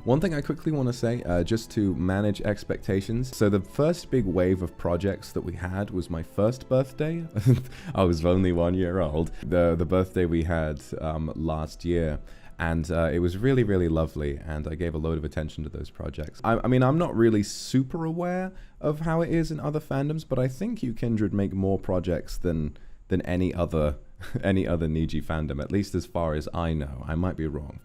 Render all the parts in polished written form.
One thing I quickly want to say, just to manage expectations. So the first big wave of projects that we had was my first birthday. I was only 1 year old. The birthday we had last year. And it was really, really lovely, and I gave a load of attention to those projects. I mean, I'm not really super aware of how it is in other fandoms, but I think you Kindred make more projects than any other Niji fandom, at least as far as I know. I might be wrong.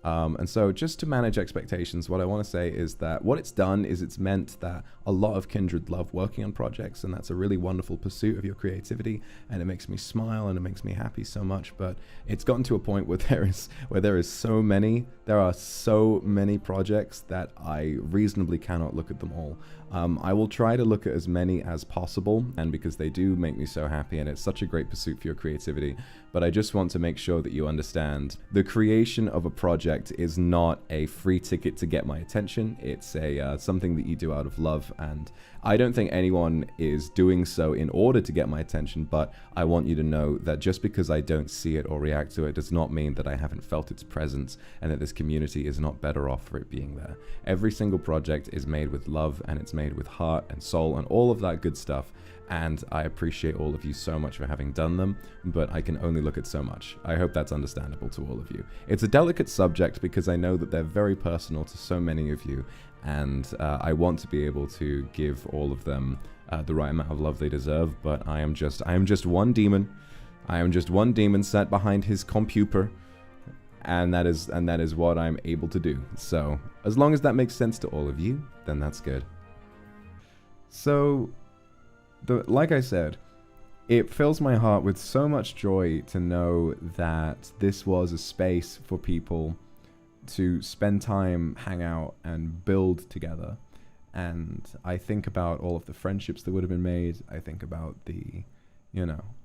And so just to manage expectations, what I want to say is that what it's done is it's meant that a lot of Kindred love working on projects, and that's a really wonderful pursuit of your creativity, and it makes me smile and it makes me happy so much. But it's gotten to a point where there are so many projects that I reasonably cannot look at them all. I will try to look at as many as possible, and because they do make me so happy, and it's such a great pursuit for your creativity. But I just want to make sure that you understand the creation of a project is not a free ticket to get my attention. It's something that you do out of love, and I don't think anyone is doing so in order to get my attention, but I want you to know that just because I don't see it or react to it does not mean that I haven't felt its presence, and that this community is not better off for it being there. Every single project is made with love, and it's made with heart and soul and all of that good stuff. And I appreciate all of you so much for having done them, but I can only look at so much. I hope that's understandable to all of you. It's a delicate subject because I know that they're very personal to so many of you, and I want to be able to give all of them the right amount of love they deserve, but I am just one demon. I am just one demon sat behind his computer, and that is what I'm able to do. So as long as that makes sense to all of you, then that's good. So like I said, it fills my heart with so much joy to know that this was a space for people to spend time, hang out, and build together. And I think about all of the friendships that would have been made. I think about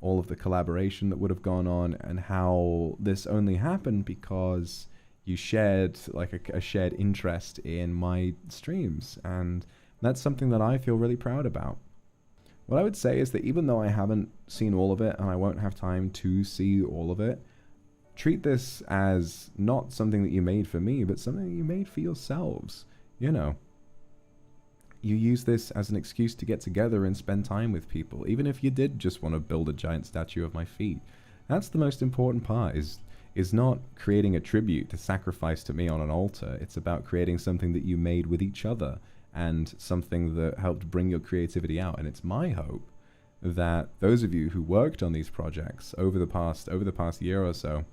all of the collaboration that would have gone on, and how this only happened because you shared like a shared interest in my streams. And that's something that I feel really proud about. What I would say is that even though I haven't seen all of it, and I won't have time to see all of it, treat this as not something that you made for me, but something that you made for yourselves. You use this as an excuse to get together and spend time with people, even if you did just want to build a giant statue of my feet. That's the most important part, is not creating a tribute to sacrifice to me on an altar. It's about creating something that you made with each other, and something that helped bring your creativity out. And it's my hope that those of you who worked on these projects over the past year or so,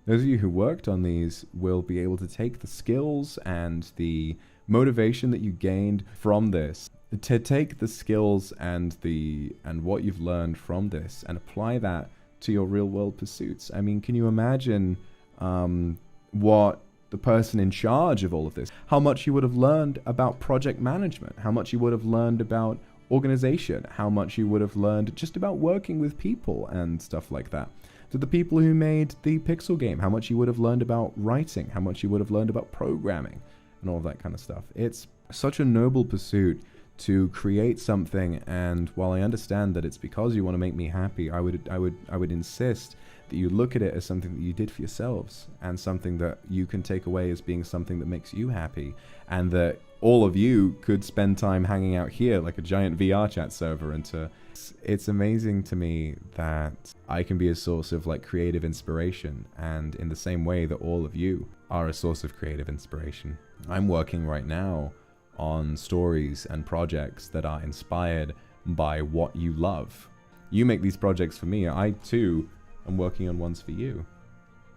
those of you who worked on these will be able to take the skills and the motivation that you gained from this, to take the skills and what you've learned from this and apply that to your real world pursuits. I mean, can you imagine what the person in charge of all of this, how much you would have learned about project management, how much you would have learned about organization, how much you would have learned just about working with people and stuff like that. To the people who made the Pixel game, how much you would have learned about writing, how much you would have learned about programming, and all of that kind of stuff. It's such a noble pursuit to create something, and while I understand that it's because you want to make me happy, I would insist that you look at it as something that you did for yourselves, and something that you can take away as being something that makes you happy, and that all of you could spend time hanging out here like a giant VR chat server. And it's amazing to me that I can be a source of like creative inspiration, and in the same way that all of you are a source of creative inspiration. I'm working right now on stories and projects that are inspired by what you love. You make these projects for me. I too am working on ones for you.